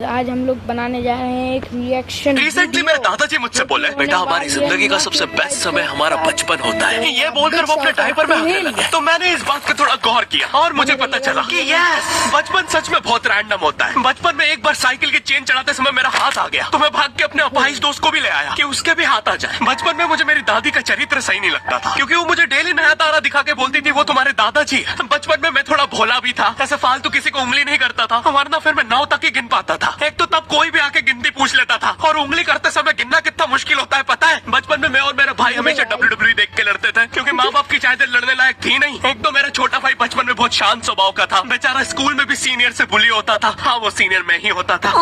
आज हम लोग बनाने जा रहे हैं एक रिएक्शन। रिसेंटली मेरे दादाजी मुझसे बोले, बेटा हमारी जिंदगी का सबसे बेस्ट समय हमारा बचपन होता है। ये बोलकर वो अपने डायपर में हंसने लगे। तो मैंने इस बात का थोड़ा गौर किया और मुझे पता चला कि यस, बचपन सच में बहुत रैंडम होता है। बचपन में एक बार साइकिल की चेन चढ़ाते समय मेरा हाथ आ गया, तो मैं भाग के अपने अपाहिज दोस्त को भी ले आया कि उसके भी हाथ आ जाए। बचपन में मुझे मेरी दादी का चरित्र सही नहीं लगता था, क्योंकि वो मुझे डेली नया तारा दिखा के बोलती थी वो तुम्हारे दादाजी है। बचपन में मैं थोड़ा भोला भी था, ऐसे फालतू किसी को उंगली नहीं करता था, वरना फिर मैं 9 तक ही गिन पाता था। एक तो तब कोई भी आके गिनती पूछ लेता था, और उंगली करते समय गिनना कितना मुश्किल होता है पता है। बचपन में मैं और मेरा भाई हमेशा WWE देख के लड़ते थे, क्योंकि माँ बाप की चाहते लड़ने लायक थी नहीं। एक तो मेरा छोटा भाई बचपन में बहुत शांत स्वभाव का था, बेचारा स्कूल में भी सीनियर से बुली होता था। हाँ, वो सीनियर मैं ही होता था।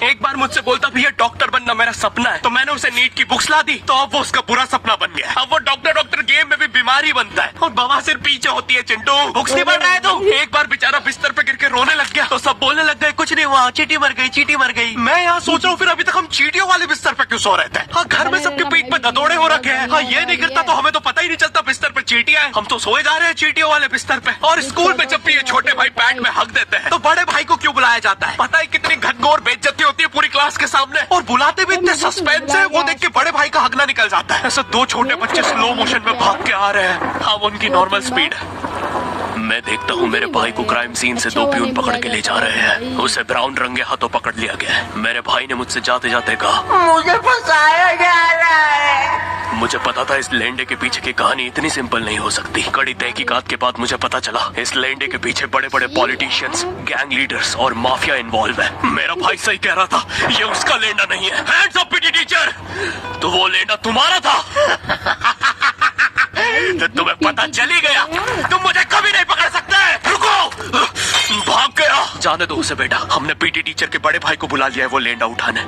एक बार मुझसे बोलता भैया डॉक्टर बनना मेरा सपना है, तो मैंने उसे नीट की बुक्स ला दी, तो अब वो उसका बुरा सपना बन गया। अब वो डॉक्टर गेम में भी बीमारी बनता है, और बवासीर पीछे होती है। चिंटू बुक्स नहीं बन रहा है तुम। एक बार बेचारा बिस्तर पे गिर के रोने लग गया, तो सब बोलने लग गए कुछ नहीं हुआ, चींटी मर गई, चींटी मर गई। मैं यहाँ सोच रहा हूँ फिर अभी तक हम चींटियों वाले बिस्तर पे क्यों सो रहे थे। हाँ, घर में सबके पीठ पे ददोड़े हो रखे हैं। हाँ, ये नहीं गिरता तो हमें तो पता ही नहीं चलता बिस्तर पे चींटियां हैं। हम तो सोए जा रहे हैं चींटियों वाले बिस्तर पे। और स्कूल में जब भी ये छोटे भाई पैड में हक देते हैं, तो बड़े भाई को क्यों बुलाया जाता है? पता है कितनी घनघोर बेइज्जती होती है पूरी क्लास के सामने, और बुलाते भी इतने सस्पेंस है, वो देख के बड़े भाई का हगना निकल जाता है। ऐसे 2 छोटे बच्चे स्लो मोशन में भाग के आ रहे हैं। हाँ, उनकी नॉर्मल स्पीड है। मैं देखता हूँ मेरे भाई को क्राइम सीन से 2 प्यून पकड़ के ले जा रहे हैं। उसे ब्राउन रंगे हाथों पकड़ लिया गया है। मेरे भाई ने मुझसे जाते जाते कहा, मुझे फंसाया जा रहा है। मुझे पता था इस लेंडे के पीछे की कहानी इतनी सिंपल नहीं हो सकती। कड़ी तहकीकात के बाद मुझे पता चला इस लेंडे के पीछे बड़े बड़े पॉलिटिशियंस, गैंग लीडर्स और माफिया इन्वॉल्व है। मेरा भाई सही कह रहा था, ये उसका लेंडा नहीं है। हैंड्स अप पीटी टीचर, तो वो लेंडा तुम्हारा था। तो तुम्हें पता चल ही गया, तुम मुझे कभी नहीं पकड़ सकते। रुको, भाग गया। जाने दो उसे बेटा, हमने पीटी टीचर के बड़े भाई को बुला लिया है वो लेंडा उठाने।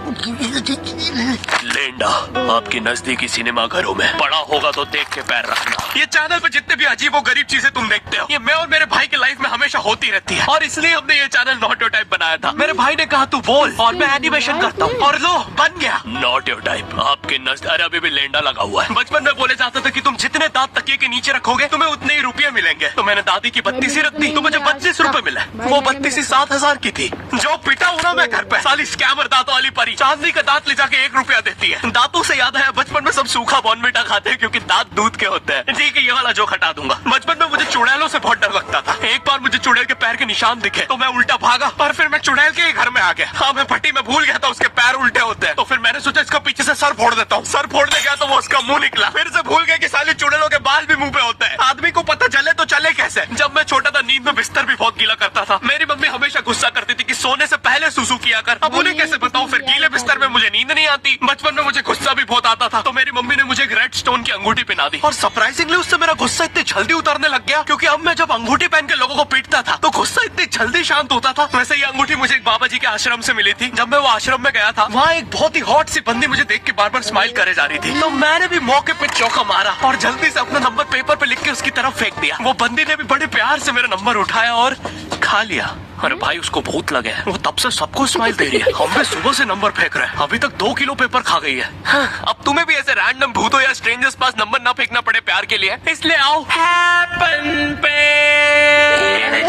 लेंडा आपकी नजदीकी सिनेमा घरों में पड़ा होगा तो देख के पैर रखना। ये चैनल पे जितने भी अजीब और गरीब चीजें तुम देखते हो, ये मैं और मेरे भाई के लाइफ में हमेशा होती रहती है, और इसलिए हमने ये चैनल नॉट योर टाइप बनाया था। मेरे भाई ने कहा तू बोल और मैं एनिमेशन करता हूँ, और लो बन गया नॉट योर टाइप। आपके नजदीक अरे अभी भी लेंडा लगा हुआ है। बचपन में बोले जाते थे कि तुम जितने दांत तकिए के नीचे रखोगे तुम्हें उतने ही रुपये मिलेंगे। तो मैंने दादी की 32 रख दी, तो मुझे 25 रुपए मिले। वो 32 7,000 की थी। जो पिटा हूँ ना मैं घर पे, साली स्कैमर दांतों वाली परी चांदनी का दांत ले जाके 1 रुपया देती है। दांतों से याद है बचपन में सब सूखा बॉर्नविटा खाते हैं, क्योंकि दांत दूध के होते हैं। ठीक है, ये वाला जोक हटा दूंगा। बचपन में मुझे चुड़ैलों से बहुत डर लगता था। एक बार मुझे चुड़ैल के पैर के निशान दिखे, तो मैं उल्टा भागा, पर फिर मैं चुड़ैल के ही घर में आ गया। हाँ, मैं भट्टी में भूल गया था उसके पैर उल्टे होते हैं, तो फिर मैंने सोचा इसका पीछे से सर फोड़ देता हूँ। सर फोड़ने गया तो वो उसका मुंह निकला। फिर से भूल गया कि साली चुड़ैलों के बाल भी मुंह पे होते हैं। आदमी को पता चले तो चले कैसे। जब मैं छोटा था नींद में बिस्तर भी बहुत गीला करता था। मेरी मम्मी हमेशा गुस्सा करती थी कि सोने से पहले सुसु किया कर। अब उन्हें कैसे बताऊं, फिर गीले बिस्तर में मुझे नींद नहीं आती। बचपन में मुझे गुस्सा भी बहुत आता था, तो मेरी मम्मी ने मुझे एक रेड स्टोन की अंगूठी पहना दी, और सरप्राइजिंगली उससे मेरा गुस्सा इतनी जल्दी उतरने लग गया, क्योंकि अब मैं जब अंगूठी पहन के लोगों को पीटता था तो गुस्सा इतनी जल्दी शांत होता था। वैसे ये अंगूठी मुझे एक बाबा जी के आश्रम से मिली थी। जब मैं वो आश्रम में गया था, वहाँ एक बहुत ही हॉट सी बंदी मुझे देख के बार बार स्माइल करे जा रही थी, तो मैंने भी मौके पे चौका मारा और जल्दी से अपना नंबर पेपर पे लिख के उसकी तरफ फेंक दिया। वो बंदी ने भी बड़े प्यार से मेरा नंबर उठाया और खा लिया। अरे भाई, उसको भूत लगे, वो तब से सबको स्माइल दे रही है। हम भी सुबह से नंबर फेंक रहे हैं, अभी तक 2 किलो पेपर खा गई है। हाँ, अब तुम्हें भी ऐसे रैंडम भूतों या स्ट्रेंजर्स पास नंबर ना फेंकना पड़े प्यार के लिए, इसलिए आओ हैपन पे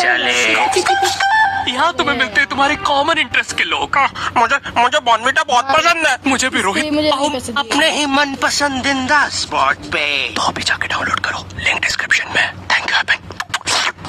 चले। यहाँ तुम्हें मिलते हैं तुम्हारे कॉमन इंटरेस्ट के लोग। मुझे बॉर्नविटा बहुत पसंद है। मुझे भी रोहित। अपने ही मन पसंदीदा स्पॉट पे तो अभी जाके डाउनलोड करो, लिंक डिस्क्रिप्शन में। Thank you.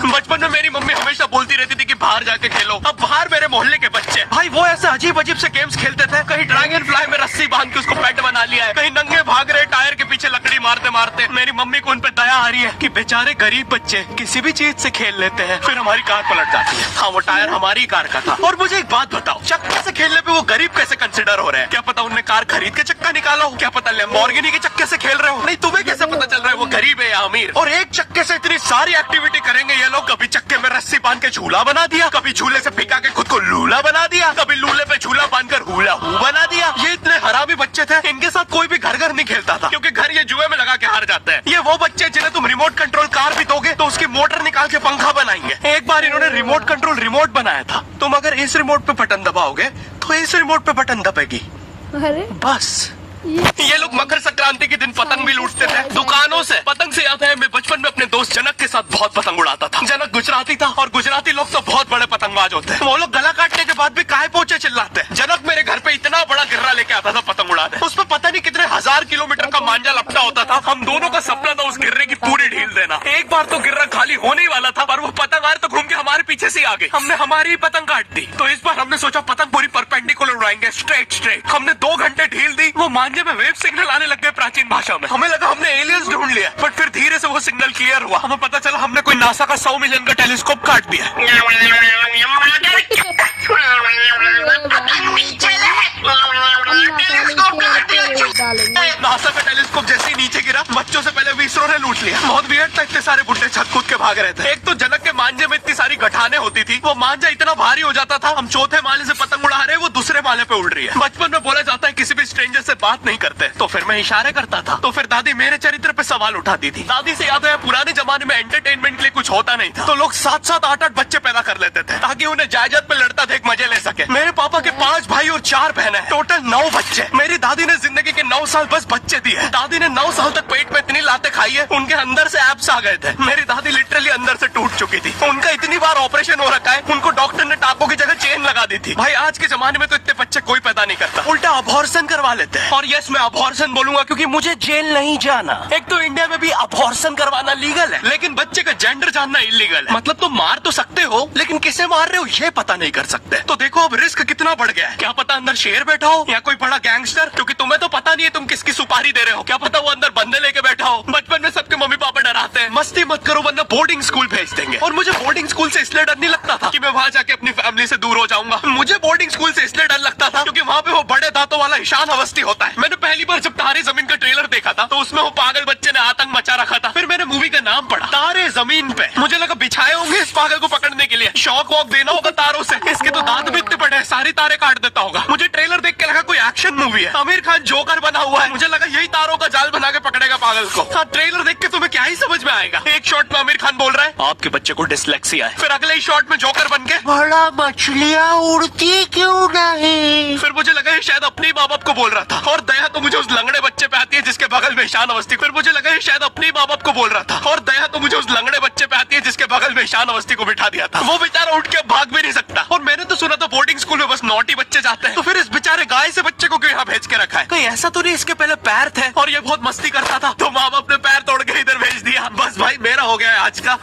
बचपन में मेरी मम्मी हमेशा बोलती रहती थी कि बाहर जाके खेलो। अब बाहर मेरे मोहल्ले के बच्चे भाई वो ऐसे अजीब अजीब से गेम्स खेलते थे। कहीं ड्रैगन फ्लाई में रस्सी बांध के उसको पेट बना लिया है, कहीं नंगे भाग रहे टायर के पीछे लकड़ी मारते मारते। मेरी मम्मी को उन पे दया आ रही है कि बेचारे गरीब बच्चे किसी भी चीज से खेल लेते हैं। फिर हमारी कार पलट जाती है। हाँ, वो टायर हमारी कार का था। और मुझे एक बात बताओ, चक्के से खेलने पे वो गरीब कैसे कंसिडर हो रहे हैं? क्या पता उन्हें कार खरीद के चक्का निकाला हो, क्या पता लैम्बोर्गिनी के चक्के से खेल रहे हो। नहीं, तुम्हें कैसे पता चल रहा है वो गरीब है या अमीर? और एक चक्के से इतनी सारी एक्टिविटी करेंगे ये लोग। कभी चक्के में रस्सी बांध के झूला बना दिया, कभी झूले से भिगा के खुद को लूला बना दिया, कभी लूले पे झूला बांधकर हुला हू बना दिया। ये इतने हरामी बच्चे थे, इनके साथ कोई भी घर घर नहीं खेलता था, क्योंकि घर ये जुए में लगा के हार जाते हैं। ये वो बच्चे जिन्हें तुम रिमोट कंट्रोल कार भी दोगे तो उसकी मोटर निकाल के पंखा बनाएंगे। एक बार इन्होंने रिमोट कंट्रोल रिमोट बनाया था। तुम अगर इस रिमोट पे बटन दबाओगे तो इस रिमोट पे बटन दबेगी, अरे बस ये लोग मकर संक्रांति के दिन पतंग भी लूटते थे दुकानों से। पतंग से याद है मैं बचपन में अपने दोस्त जनक के साथ बहुत पतंग उड़ाता था। जनक गुजराती था और गुजराती लोग तो बहुत बड़े पतंगबाज होते हैं। वो लोग गला काटने के बाद भी काहे पोचे चिल्लाते हैं। जनक मेरे घर पे इतना बड़ा गिर्रा लेके आता था पतंग उड़ाने। उसमें पता नहीं कितने 1000 किलोमीटर का मांझा लपटा होता था। हम दोनों का सपना था उस गिर्रे की पूरी ढील देना। एक बार तो गिर्रा खाली होने ही वाला था पर वो पतंग तो घूम के हमारे पीछे से आ गई। हमने हमारी ही पतंग काट दी। तो इस बार हमने सोचा पतंग पूरी परपेंडिकुलर उड़ाएंगे, स्ट्रेट। हमने 2 घंटे ढील दी। वो मांझे में वेव सिग्नल आने लग गए प्राचीन भाषा में। हमें लगा हमने एलियंस ढूंढ लिया बट फिर धीरे से वो सिग्नल क्लियर हुआ। हमें पता चला हमने कोई नासा का 100 मिलियन का टेलीस्कोप काट दिया। नासा का टेलीस्कोप जैसे ही नीचे गिरा बच्चों से पहले इसरो ने लूट लिया। बहुत वियर्ड था, इतने सारे बुड्ढे छत कूद के भाग रहे थे। एक तो जनक के मांझे में इतनी सारी गठाने होती थी। वो मांझा इतना भारी हो जाता था हम चौथे माले से पतंग उड़ा रहे वो दूसरे माले पे उड़ रही है। बचपन में बोला जाता है किसी भी स्ट्रेंजर से बात नहीं करते तो फिर मैं इशारे करता था। तो फिर दादी मेरे चरित्र पे सवाल उठाती थी। दादी से याद है पुराने जमाने में एंटरटेनमेंट के लिए कुछ होता नहीं था तो लोग 7-7, 8-8 बच्चे पैदा कर लेते थे ताकि उन्हें जायदाद पे लड़ता देख मजे ले सके। मेरे पापा के 5 भाई और 4 बहनें, टोटल 9 बच्चे। मेरी दादी ने जिंदगी के 9 साल बस बच्चे दिए। दादी ने 9 साल तक पेट में इतनी लातें खाई है उनके अंदर से एब्स आ गए थे। मेरी दादी लिटरली अंदर से टूट चुकी थी। उनका इतनी बार ऑपरेशन हो रखा है उनको डॉक्टर ने टाकों की जगह चेन लगा दी थी। भाई आज के जमाने में तो इतने बच्चे कोई पैदा नहीं करता, उल्टा अबॉर्शन करवा लेते हैं। और यस मैं अबॉर्शन बोलूंगा क्योंकि मुझे जेल नहीं जाना। एक तो इंडिया में भी अबॉर्शन करवाना लीगल है लेकिन बच्चे का जेंडर जानना इलीगल है। मतलब तुम मार तो सकते हो लेकिन किसे मार रहे हो ये पता नहीं कर सकते। तो देखो अब रिस्क कितना बढ़ गया है। क्या पता अंदर शेर बैठा हो या कोई बड़ा गैंगस्टर, क्योंकि तुम्हें तो पता नहीं है तुम किसकी सुपारी दे रहे हो। क्या पता वो अंदर बंदे लेके बैठा हो। बचपन में सबके मम्मी पापा डराते हैं मस्ती मत करो वरना बोर्डिंग स्कूल भेज देंगे। और मुझे बोर्डिंग स्कूल से इसलिए डर नहीं लगता था कि मैं वहाँ जाके अपनी फैमिली से दूर हो जाऊंगा। मुझे बोर्डिंग स्कूल से इसलिए डर लगता था क्योंकि वहाँ पे वो बड़े दांतों वाला ईशान अवस्थी होता है। मैंने पहली बार जब तारे जमीन का ट्रेलर देखा था तो उसमें वो पागल बच्चे ने आतंक मचा रखा था। फिर मैंने मूवी का नाम पढ़ा तारे जमीन पे। मुझे लगा बिछाए होंगे इस पागल को पकड़ने के लिए, शॉक वॉक देना होगा तारों से। इसके तो दांत भी इतने बड़े हैं सारी तारे काट देता होगा। मुझे ट्रेलर देख के लगा कोई एक्शन मूवी है। आमिर खान जोकर बना हुआ है। मुझे लगा यही तारों का जाल बना के पकड़ेगा पागल को। हाँ, ट्रेलर देख के तुम्हें क्या ही समझ में आएगा। एक शॉट में आमिर खान बोल रहा है आपके बच्चे को डिसलेक्सिया है। फिर अगले ही शॉट में जोकर बन के बड़ा मछलियाँ उड़ती क्यों नहीं। फिर मुझे लगा ये शायद अपने माँ बाप को बोल रहा था। और दया तो मुझे उस लंगड़े बच्चे पे आती है जिसके बगल में ईशान अवस्थी। फिर मुझे लगा ये शायद अपने माँ बाप को बोल रहा था। और दया तो मुझे उस लंगड़े बच्चे पे आती है जिसके बगल में ईशान अवस्थी को बिठा दिया था। वो बेचारा उठ के भाग भी नहीं सकता। और मैंने तो सुना था बोर्डिंग स्कूल में बस नॉटी बच्चे जाते हैं। तो फिर इस बेचारे गाय से बच्चे को क्यों यहाँ भेज के रखा है। कहीं ऐसा तो नहीं इसके पहले पैर थे और ये बहुत मस्ती करता था तो माँ बाप ने पैर तोड़ के इधर भेज दिया। बस भाई मेरा हो गया है आज का।